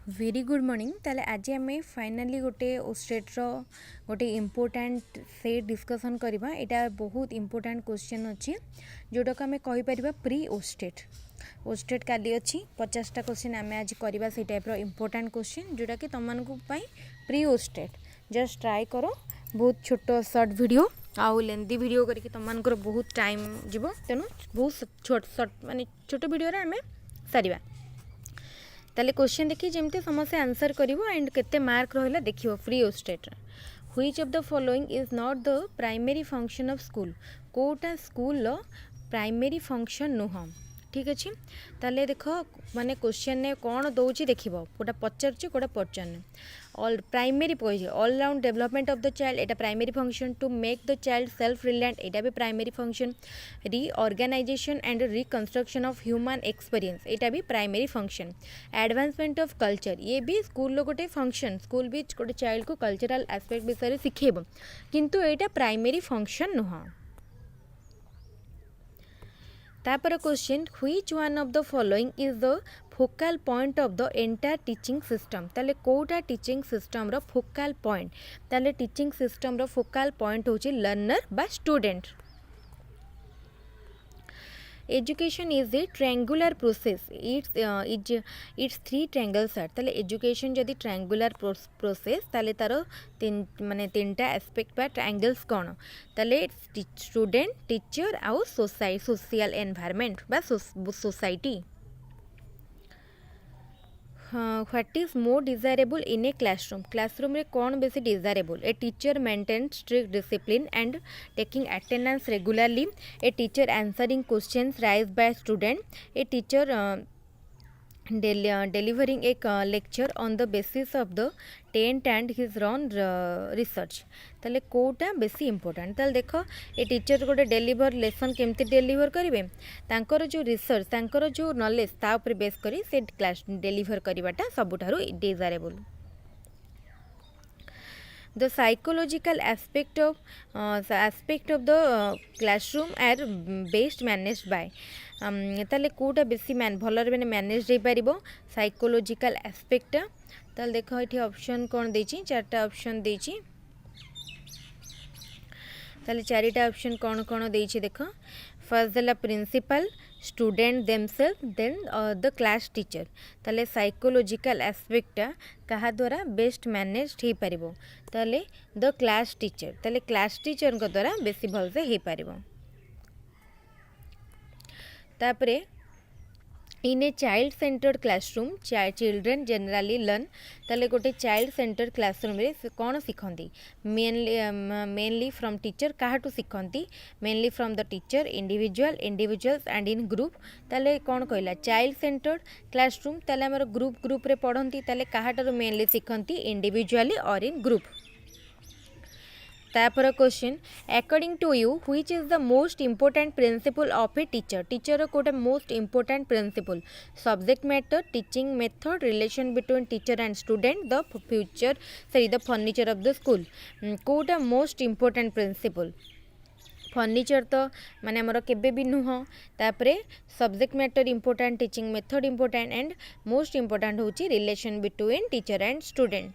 Very good morning. ताले आज आम फाइनाली गोटे ओस्टेट्र गोटे इम्पोर्टाट से डिस्कसन करवा। यहाँ बहुत इम्पोर्टाट क्वेश्चन अच्छी जोटा को आम कहीपर प्री ओस्टेट। ओस्टेट काली अच्छी 50टा क्वेश्चन आम आज करवा से टाइप इम्पोर्टाट क्वेश्चन जोटा कि तुम प्री ओस्टेट जस्ट ट्राए करो। बहुत छोट सर्ट वीडियो आउ लेंदी वीडियो करके तुम बहुत टाइम जीव तेणु बहुत छोट सर्ट माने छोट वीडियो आम सारिबा। ताले क्वेश्चन देखिए जमती समस्या आंसर करिवो एंड केते मार्क रहिला देखिवो। फ्री ओस्टेट which of the following is not the primary function of school. कोटा स्कूल प्राइमरी फंक्शन नुह। ठीक अच्छे ताले देख माने क्वेश्चन ने कौन दौर देखिए कोटा पचार कोटा पचार ऑल प्राइमरी पॉइज all round development of the child एटा primary function to make the child self reliant एटा भी primary function reorganisation and reconstruction of human experience एटा भी primary function advancement of culture ये भी स्कूल गोटे फंक्शन स्कूल भी गोटे चाइल्ड को कल्चरल एस्पेक्ट विषय शिखेब किंतु एटा प्राइमरी फंक्शन नुह। तापर question which one of the following is the focal point of the entire teaching system. ताले कोटा टीचिंग सिस्टम रो फोकल पॉइंट ताले टीचिंग सिस्टम रो फोकल पॉइंट होची लर्नर बा student. Education is a triangular process it's three triangles are. ताले education जदि triangular process ताले तार माने तीनटा एस्पेक्ट बा ट्रायंगल्स कौन ताले स्टूडेंट टीचर आउ सोशल एनवायरनमेंट बा society. What is more desirable in a classroom. Classroom रे कौन बेसी desirable. A teacher maintain strict discipline and taking attendance regularly. A teacher answering questions raise by student. A teacher delivering a lecture on the basis of the tent and his run research. ताले कोटा बेसी important ताले देख ए teacher गोटे deliver lesson केमती deliver करेंगे तांकर जो रिसर्च तांकर जो नॉलेज ता ऊपर बेस करी से क्लास डेलीवर करवाटा सबुठारु desirable. The psychological aspect of the classroom are best managed by ताले कोटा बेसी भलर मैंने मैनेज हो पार साइकोलॉजिकल एस्पेक्ट। ताले देख ये ऑप्शन कौन देची चार्टा ऑप्शन देची ताले चारिटा ऑप्शन कौन कौन देची देख। फर्स्ट देला principal student themselves then the class teacher. ताले साइकोलॉजिकल एस्पेक्टा कहा द्वारा बेस्ट मैनेज हो पार ताले द क्लास टीचर। ताले क्लास टीचर को द्वारा बेसी भल से हो पार। तापरे in a child centred classroom children generally learn. ताले गोटे चाइल्ड सेंटर्ड क्लासरूम रे कौन शिखती मेनली फ्रॉम टीचर काहाटू शिखती mainly from the teacher individuals and in group. ताले कौन कहला चाइल्ड सेंटर्ड क्लासरूम ताले हमर ग्रुप रे पढ़ती ताले काहाटू मेनली शिखती इंडिविजुअली और इन ग्रुप। तापर question according to you which is the most important principle of a teacher. Teacher कोटे most important principle subject matter teaching method relation between teacher and student the future the furniture of the school. कोटा most important principle furniture तो माने हमर केबे भी नुह। तापरे subject matter important teaching method important and most important होची relation between teacher and student.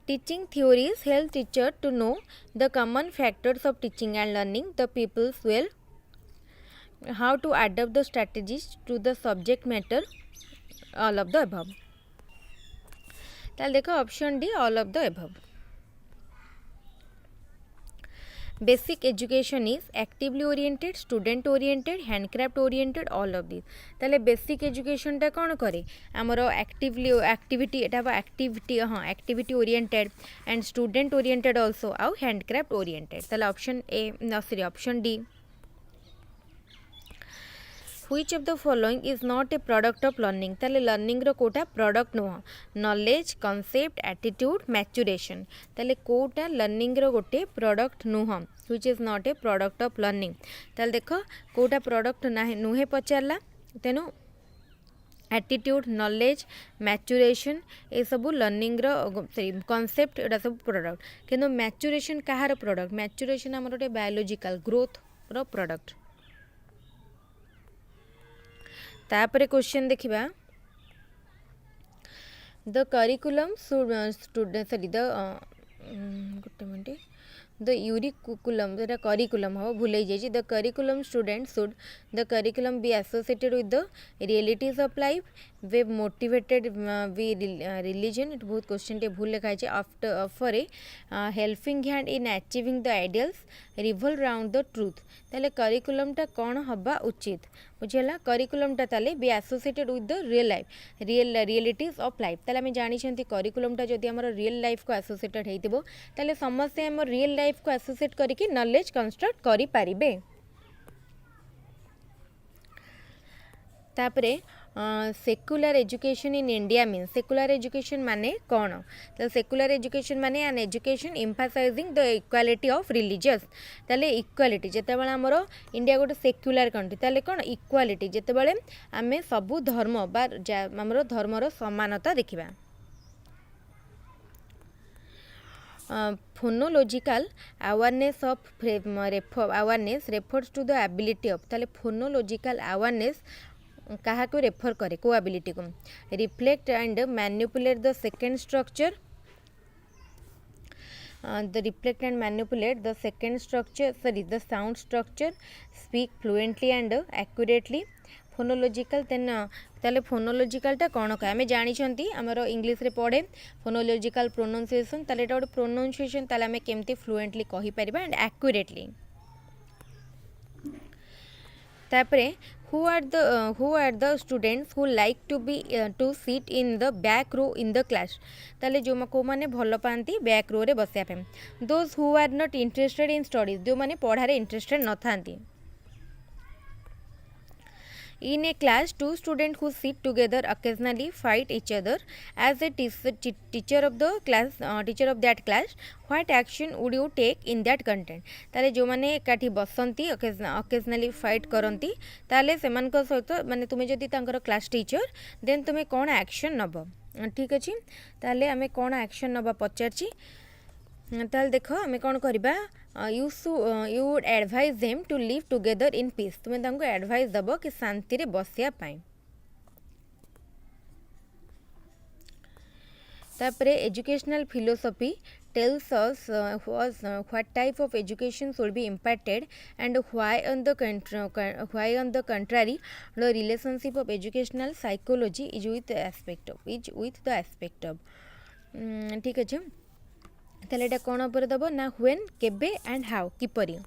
Teaching theories help teacher to know the common factors of teaching and learning the pupils well, how to adapt the strategies to the subject matter, all of the above। ताल देखो option D all of the above। Basic education is actively oriented student oriented handcraft oriented all of this. ताले basic education टा कौन करे आमर actively activity एटा activity हाँ activity oriented and student oriented also आउ हैंडक्राफ्ट ओरिएंटेड। ताले option A sorry option D. Which of the following is not a product of learning. ताले लर्निंग रो कोटा प्रोडक्ट नुह नॉलेज कॉन्सेप्ट एटीट्यूड मैच्योरेशन। ताले Kota learning रो गोटे प्रोडक्ट नुह which is not a product of learning. ताले देख कोटा प्रोडक्ट नुहे पचारला तेणु एटीट्यूड नॉलेज मैच्योरेशन ये सब लर्निंग कॉन्सेप्ट एटा सब प्रोडक्ट किंतु मैच्योरेशन कहार प्रोडक्ट मैच्योरेशन आमर गोटे बायोलॉजिकल ग्रोथ रो प्रोडक्ट। तापर क्वेश्चन देखिबा the curriculum student sorry the गोटे मिनट द यूरिकुलम जो करिकुलम हम भूल जाइए the curriculum student should the curriculum be associated with the realities of life way motivated be religion it बहुत question टे भूल लिखा है after offer a helping hand in achieving the ideals revolve around the truth ताले करिकुलमटा कौन हवा उचित बुझेगा करिकुलमटा ताले B associated with the real life realities of life ताले आम जानी करिकुलमटा जदि आम रियल लाइफ को एसोसिएटेड होइतिबो ताले समस्ते आम रियल लाइफ को एसोसिएट करके नॉलेज कंस्ट्रक्ट करि पारिबे तापरे secular education in India mean secular education माने कौन तो सेकुलर एजुकेशन माने an education emphasising the equality of religious ताले इक्वालिटी जेतेबेले हमर इंडिया गोटे सेक्युलर कंट्री ताले कौन इक्वालिटी जेतेबेले आमे सबु धर्म बा हमर धर्मर समानता देखिबा phonological awareness of awareness refers to the ability of ताले फोनोलॉजिकल अवेयरनेस कहा को रेफर करे को एबिलिटी को reflect and manipulate the second structure the reflect and manipulate the second structure sorry the sound structure speak fluently and accurately phonological then ताले phonological टा कौन कहे आम जानी आमर इंग्लीश रे पढ़े फोनोलॉजिकल प्रोनाउंसिएशन ताले एटा गोटे प्रोनाउंसिएशन ताले आम केमती फ्लुएंटली कहि परिबा एंड एक्यूरेटली तापरे who are the students who like to be to sit in the back row in the class ताले जो को माने भल पाती बैक रो रे बसिया पे those who are not interested in studies जो माने पढ़ारे इंटरेस्टेड न थांती in a class two students who sit together occasionally fight each other as a teacher of the class teacher of that class what action would you take in that content ताले जो माने एकाठी बसंती occasionally fight करंती ताले सेमान को सहित माने तुमे जदी तांकर क्लास टीचर देन तुमे कोन एक्शन नब ठीक अछि ताले आमे कोन एक्शन नबा पचारची ताले देखो आमे कोन करबा you would advise them to live together in peace तुमे तांको एडवाइस दबो कि शांति रे बसिया पाई तापरे educational philosophy tells us what type of education should be imparted and why on the contrary the relationship of educational psychology is with the aspect of ठीक अछि ताले एटा कोन ऊपर दबो ना व्हेन केबे एंड हाउ किपरि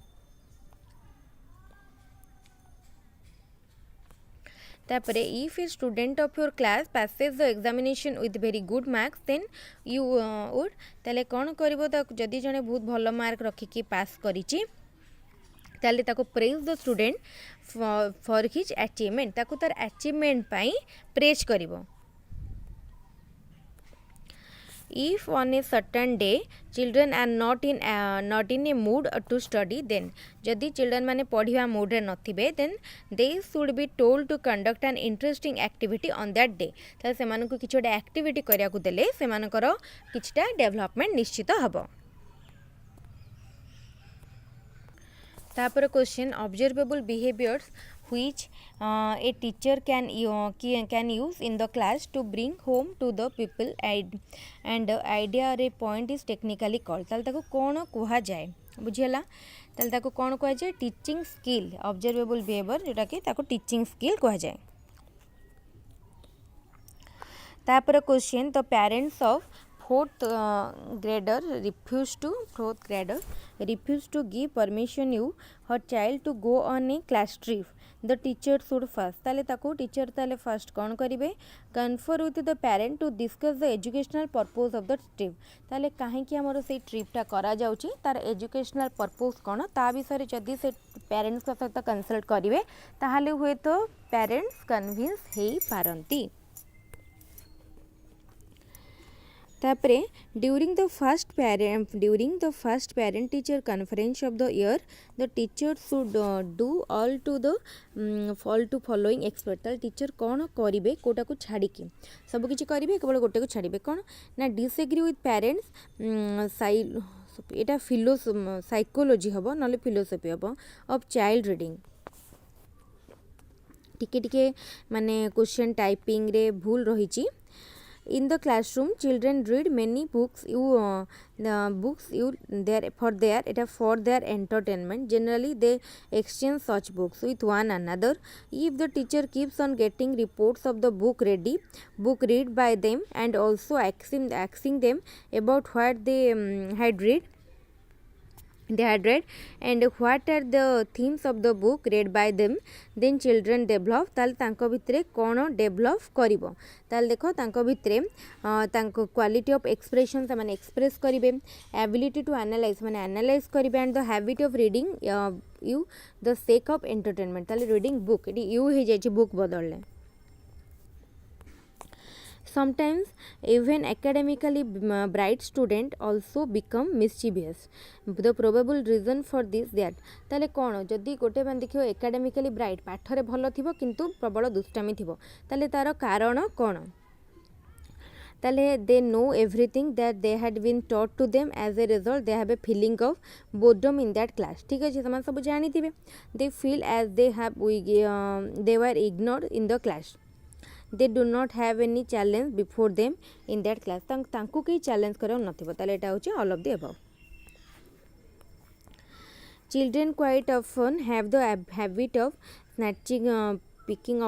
तापरे if a student of your class passes the examination with very good marks then you would ताले कोन करबो ता जदी जने बहुत भलो मार्क रखी कि पास करिछि ताले ताको praise the student for his achievement ताको तार अचीवमेंट पाई प्रेज करिवो if on a certain day children are not in a mood to study then जदि children माने पढ़िया mood रे नथिबे then they should be told to conduct an interesting activity on that day त सेमान को किछोडा activity करिया को देले सेमान करो किछटा डेवलपमेंट निश्चित हबो तापर question observable behaviours which a teacher can use in the class to bring home to the people and the idea or a point is technically called ताल ताको कोन कुहा जाए बुझियला ताल ताको कोन कुहा जाए टीचिंग स्किल ऑब्जर्वेबल बिहेवियर जोटा कि ताको टीचिंग स्किल कुहा जाए तापर question the parents of fourth grader refused to give permission you her child to go on a class trip the teacher should first ताले ताको टीचर ताले फर्स्ट कौन करिवे confer with the parent to discuss the educational purpose of the trip ताले काहे कि हमर से ट्रिपटा करा जाउची तार एजुकेशनल पर्पस कोन ता विषय जदी से पेरेंट्स का सहित कंसल्ट करिवे ताहाले हुए तो पेरेंट्स कन्विंस हेई पारंती तापरे during the first parent teacher conference of the year the teacher should do all to following expert teacher कौन करेंगे कोटा को छाड़ी सब किसी करेंगे केवल गोटे को छाड़े कौन ना disagree with parents Etah psychology हम ना फिलोसफी हम ऑफ चाइल्ड रीडिंग टिके टिके माने क्वेश्चन टाइपिंग रे भूल रही। In the classroom, children read many books. For their entertainment. Generally, they exchange such books with one another. If the teacher keeps on getting reports of the book read by them, and also asking them about what they had read and what are the themes of the book read by them, then children develop ताल तांको भितरे कौन develop करिवो ताल देखो तांको भितरे तांको quality of expression से माने एक्सप्रेस करिवे, एबिलिटी टू एनालाइज माने एनालाइज करिवे, and the habit of reading you the sake of entertainment ताल रीडिंग बुक एटी यू हे जाय बुक बदलले। Sometimes even academically bright student also become mischievous. The probable reason for this that ताले कौन जदि गोटे मान देखियो एकेडमिकली ब्राइट पाठरे भल थिबो किंतु प्रबल दुष्टामी थिबो ताले तार कारण कौन ताले they know everything that they had been taught to them. As a result they have a feeling of boredom in that class. ठीक अछि समान सब जानि थिबे they feel as they were ignored in the class. They do not have any challenge before them in that class. तांकु कई challenge करा नथिबो ताले एटा होची all of the above. Children quite often have the habit of snatching breaking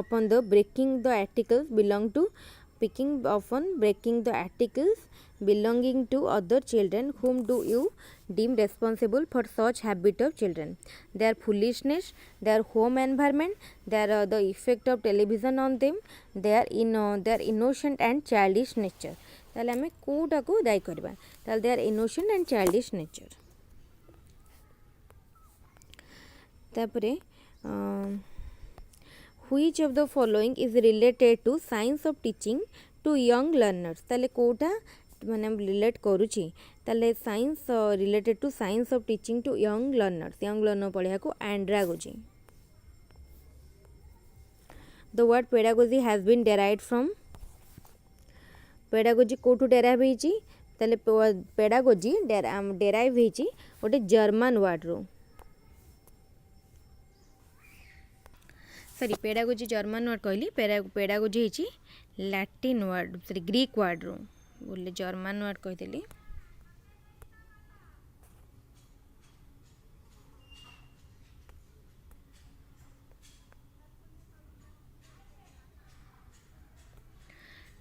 the articles belonging to other children. Whom do you deem responsible for such habit of children? Their foolishness, their home environment, their the effect of television on them, their innocent and childish nature. ताले हमें कोटा को दायी करबा ताले their innocent and childish nature. तापरे which of the following is related to science of teaching to young learners? ताले कोटा माने relate करूची ताले science related to science of teaching to young learner पढ़िया को andragogy. The word pedagogy has been derived from pedagogy कोठू derive होईची ताले pedagogy derive होईची गोटे जर्मन वर्ड रो सॉरी पेडागोजी जर्मन वर्ड कहली पेडागोजी होईची Latin word sorry Greek word रो बोले जर्मन वर्ड कहीदेली.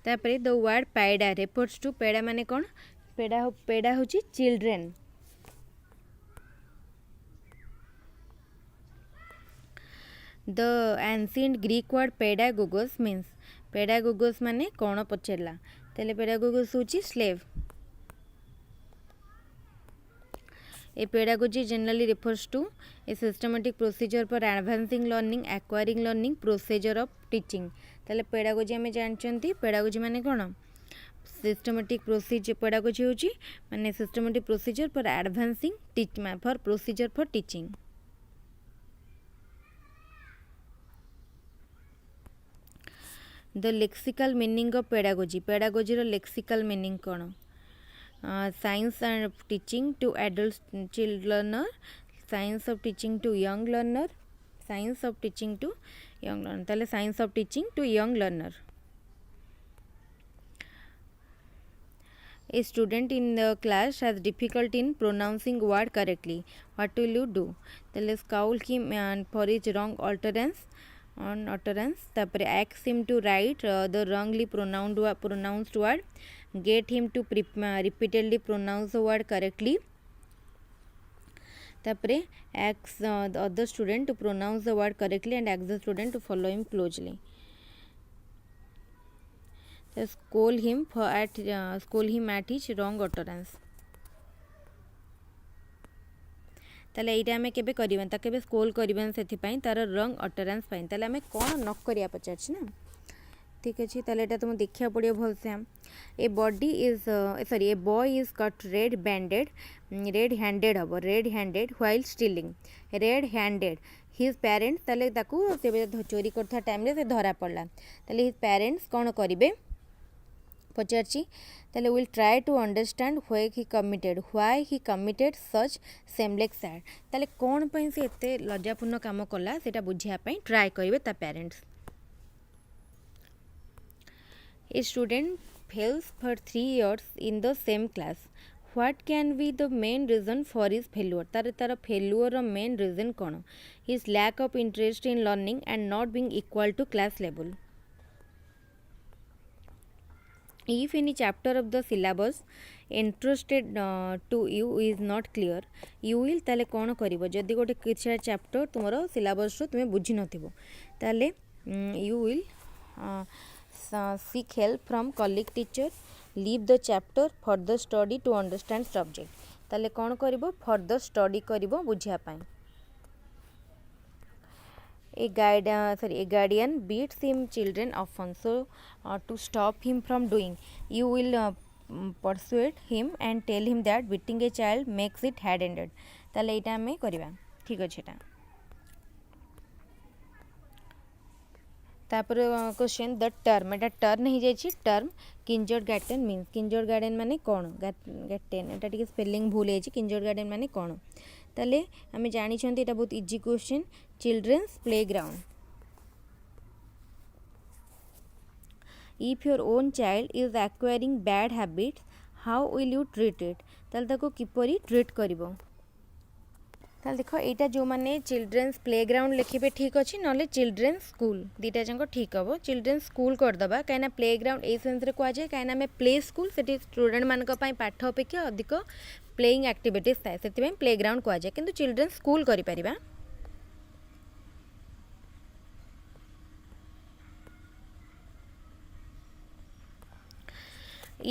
तापरे the word paida refers to paida माने कौन पैडा होची children. The ancient Greek word paidagogos means पेडागोगोस माने कौन पचारला तेले पेडागोगोस होची slave. A pedagogy generally refers to a systematic procedure for advancing learning, acquiring learning, procedure of teaching. ताले pedagogy हमें जानचंती pedagogy माने कौन systematic procedure pedagogy होची माने systematic procedure for advancing for procedure for teaching. The lexical meaning of pedagogy row lexical meaning कौन science and teaching to adult learner, science of teaching to young learner, science of teaching to young learner ताले science of teaching to young learner. A student in the class has difficulty in pronouncing word correctly. What will you do? ताले scold him for his wrong utterance तापरे ask him to write the wrongly pronounced word, get him to repeatedly pronounce the word correctly. तापरे ask the other student to pronounce the word correctly and ask the student to follow him closely. Scold him at his wrong utterance. ताले एटा हमें केबे करिबन ता केबे स्कोल करिबन सेथि पई तार रंग अटरेंस पई ताले हमें कोन न करिया पचाछ ना. ठीक अछि ताले एटा तुम देखिया पड़ियो भल से. A body is sorry a boy is caught red handed हबो red handed while stealing red handed his parents ताले ताकू से चोरी करथा टाइम रे से धरा पड़ला ताले हिज पेरेंट्स कोन करिवे पचारची ताले will try to understand why he committed such shameless act ताले कौन पई से एते लज्जापूर्ण काम कला सेटा बुझिया पई ट्राई करिवे ता parents. A student fails for 3 years in the same class. What can be the main reason for his failure? तार failure main reason कौन? His lack of interest in learning and not being equal to class level. If any chapter of the syllabus entrusted to you is not clear, you will ताले कौन करिवो? जदि गोटे किछा chapter तुमरो syllabus रो तुमे बुझी नथिबो ताले you will seek help from colleague teacher, leave the chapter, further study to understand subject. ताले कौन करिवो? further study करिवो बुझिया पाए. A guardian beats him children often, so to stop him from doing, you will persuade him and tell him that beating a child makes it hard-handed. ताले एटा हमें करिवा. ठीक अछि एटा. तापर question the term, Etah turn हो जाइछि. Term किंजर्ड garden means, किंजर्ड garden माने कोन? Garden एटा टिके spelling भूल है. किंजर्ड गार्डन माने कोन? ताले हमें जानी छंती एटा बहुत easy question. Children's playground. If your own child is acquiring bad habits, how will you treat it? ताले ताको किपरि ट्रीट करिवो? ताले देखो एटा जो माने चिल्ड्रंस प्लेग्राउंड लिखिबे ठीक अछि, नले चिल्ड्रंस स्कूल दीटा जंको ठीक हबो. चिल्ड्रंस स्कूल कर दबा काइना प्लेग्राउंड ए सेंस रे को आजे काइना में प्ले स्कूल सेठी स्टूडेंट मान को पई पाठ अपेक्षा अधिक प्लेइंग एक्टिविटीज थाए, सेति में प्लेग्राउंड को आजे. किंतु चिल्ड्रंस स्कूल करि परिबा.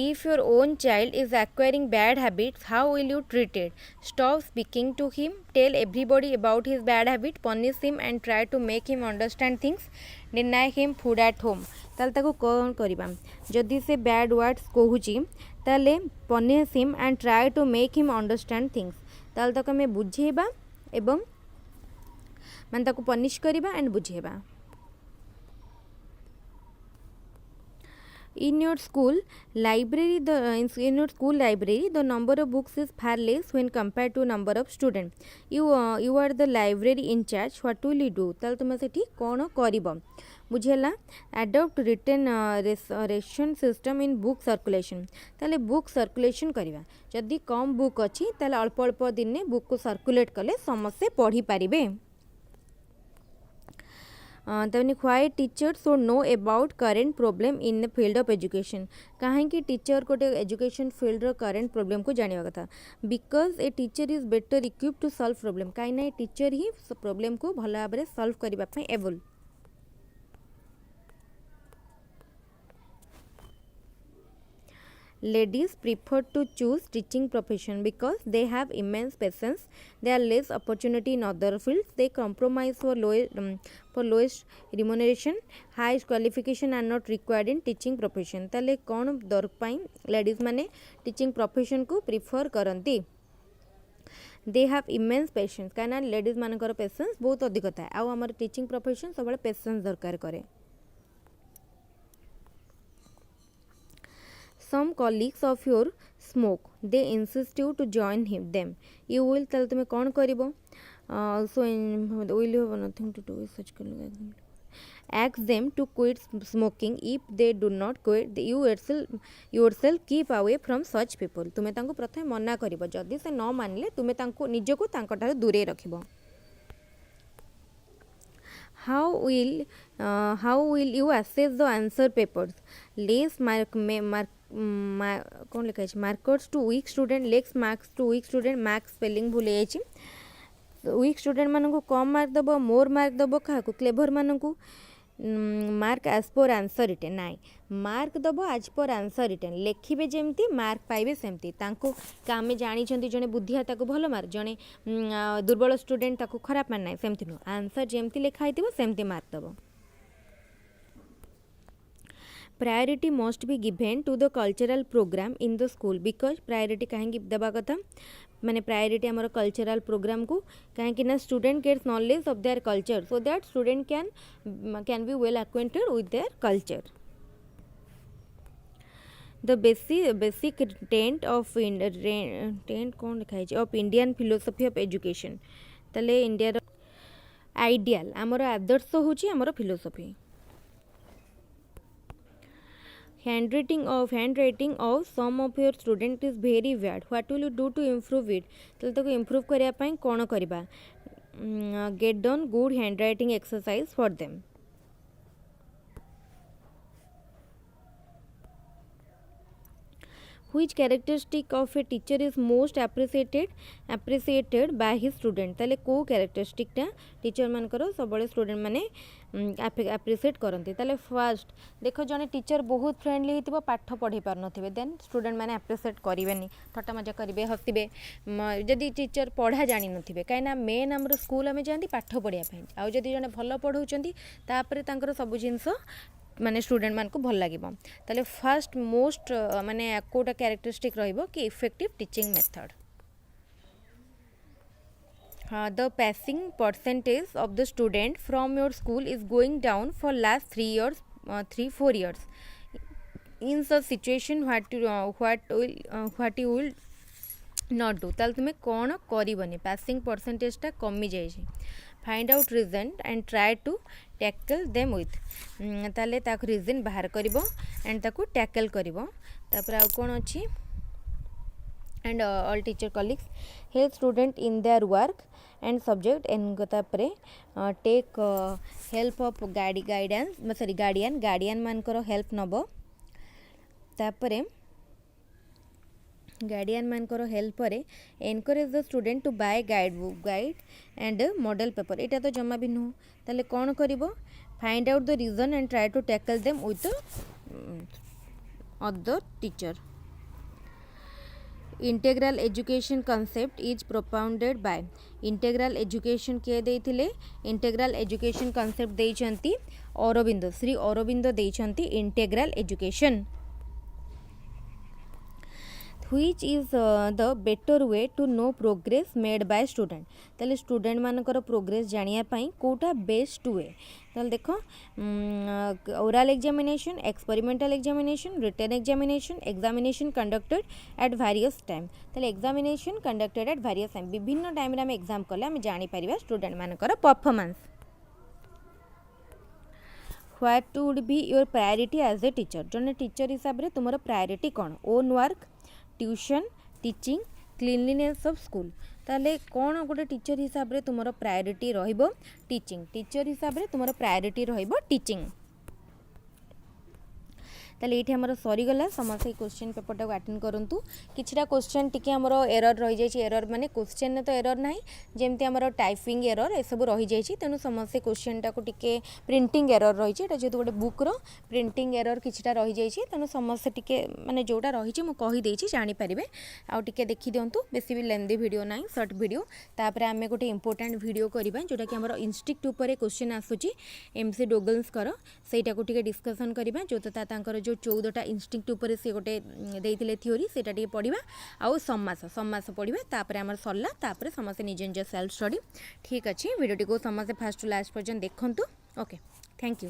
If your own child is acquiring bad habits, how will you treat it? Stop speaking to him, tell everybody about his bad habit, punish him and try to make him understand things, deny him food at home. ताले ताको कौन करिबा? जदि से bad words कहूची ताले punish him and try to make him understand things. ताले ताको हमें बुझेबा एवं मान ताको पनिश करिबा and बुझेबा. In your school library, the number of books is far less when compared to number of students. You are the library in charge. What will you do? ताल तुम सेठी कौन करिबो? बुझेला. adopt written ration system in book circulation. ताले book circulation करिबा. जदि कम book अछि ताले अल्प अल्प दिन बुक को सर्कुलेट कले समस्त पढ़ी पारिबे. तबनी why teacher should know about current problem in the field of education. कहीं टीचर गोटे एजुकेशन फील्ड रो करेंट प्रॉब्लम को जानिबा कथा. Because a teacher is better equipped to solve problem. कहीं टीचर ही प्रॉब्लम को भल भाव में सॉल्व करबा पई able. Ladies prefer to choose teaching profession because they have immense patience. There are less opportunity in other fields. They compromise for lowest remuneration. Highest qualification are not required in teaching profession. ताले कौन दर पाई ladies माने teaching profession को prefer करती. They have immense patience. कहीं ladies मानकर patience बहुत अधिक था. आउ आम टीचिंग प्रोफेशन सब पेशेंस दरकार करे. Some colleagues of your smoke. They insist you to join them. You will tell them कौन करिबो. Also will you have nothing to do with such colleagues. Ask them to quit smoking. If they do not quit, you yourself keep away from such people. तुमे तांको प्रथमे मना करिबो. जदि से न मानले तुमे तांको निजको तांको ठारे दूरे रखिबो. How will you assess the answer papers? Less कौन लिखा है markers to weak student, less marks to weak student. Marks spelling भूल जाइए. वीक स्टूडेंट मानू कम मार्क दब, मोर मार्क दब क्या क्लेभर मानू mark as per answer written. नाई मार्क दब एज पर आंसर रिटेन. लिखे जमी मार्क पाइबे सेमती. आम जानी जड़े बुद्धिया भल मार्क, जड़े दुर्बल स्टूडेंट खराब मार्क ना सेमती नुह. आंसर जमी लिखाई सेमती मार्क दब. Priority must be given to the cultural programme in the school. Because priority कहीं देवा कथा माने प्रायोरिटी आमर कल्चरल प्रोग्राम को कहीं ना student gets knowledge of their culture, so that student can be well acquainted with their culture. The basic tenet of कौन लिखा है of Indian philosophy of education. ताले इंडिया आइडियल आमर आदर्श होची आमर philosophy. handwriting of some of your student is very bad, what will you do to improve it? ताले ताको improve करिया पई कोन करिबा? Get done good handwriting exercise for them. Which characteristic of a teacher is most appreciated by his student? ताले को characteristic टा teacher मान करो सब स्टूडेंट माने appreciate करते ताले फर्स्ट देखो जने टीचर बहुत फ्रेंडली हितबो पाठ पढ़ी पार नथिबे देन स्टूडेंट माने appreciate करिवेनी ठट्टा मजा करिवे हसिबे जदि टीचर पढ़ा जानि नथिबे काइना मेन हमर स्कूल में जानती पाठ पढ़िया पई आ जदि जने भलो पढ़ौचंती तापरे तांकर सब जिंस माने स्टूडेंट मान को भल लगे ताले फर्स्ट मोस्ट माने कोटा कैरेक्टरिस्टिक रहिबो कि effective teaching method. The passing percentage of the student from your school is going down for last 3-4 years. In such situation what you will not do? ताले तुमे कौन करिवनी passing percentage टा कमी जाय छै. Find out reason and try to tackle them with. ताले ताको reason बाहर करिवो and ताको tackle करिवो. तापर आ कोन अछि and all teacher colleagues help student in their work and subject and तापरे take help of guardian मान करो help नबो. तापरे गार्डियन मान करो हेल्प करे encourage the student to buy guide and model paper. एटा तो जमा भी नुह ताले कौन करिवो? Find out the reason and try to tackle them with other teacher. Integral education concept is propounded by. Integral education के देइथिले? इंटेग्रल एजुकेशन कंसेप्ट देइछंती अरविंद, श्री अरविंद देइछंती integral education. Which is the better way to know progress made by student? ताले student मानकर progress जानिया पाई कोटा best way. ताले देखो oral examination, experimental examination, written examination conducted at various time. ताले examination conducted at various time विभिन्न time रे हम एग्जाम कले हम जानि परिबा स्टूडेंट मानकर performance. What would be your priority as a teacher? जने टीचर हिसाब रे तुमरो प्रायोरिटी कोन? Own work, tuition, teaching, cleanliness of school. ताले कौन गोटे टीचर हिसाब रे तुमरो प्रायोरिटी रहिबो? टीचिंग. टीचर हिसाब रे तुमरो प्रायोरिटी रहिबो टीचिंग. ताले एठी हमर सरी गला. समस्त क्वेश्चन पेपर टा अटेंड करंतु. किछटा क्वेश्चन टिके हमर एरर रहि जाय छि. एरर माने क्वेश्चन ने तो एरर नाही, जेमति हमर टाइपिंग एरर ए सब रहि जाय छि. तेनु समस्त क्वेश्चन टा को टिके प्रिंटिंग एरर रहि छि. एटा जेतु गोटे बुक रो प्रिंटिंग एरर किछटा रहि जाय छि. तेनु समस्त टिके माने जोटा रहि छि मु कहि देछि जानि परिबे. आ टिके देखि दियंतु. बेसी भी लेंदी वीडियो नाही, शॉर्ट वीडियो. तापरे हमें गोटे इंपोर्टेंट वीडियो करबा जोटा कि हमर इंस्टिंक्ट ऊपर क्वेश्चन आसु छि एमसी डोगल्स करो सेटा को टिके डिस्कशन करबा. जो ता तांकर जो 14टा इंस्टिंक्ट ऊपर से गोटे देइथिले थ्योरी सेटा टिके पढिबा. आउ समास पढिबा. तापरे हमर सरला. तापरे समस्त निज निज सेल्फ स्टडी. ठीक अछि. वीडियो को समस्त फर्स्ट टू लास्ट पर्यंत देखंतु. Okay, thank you.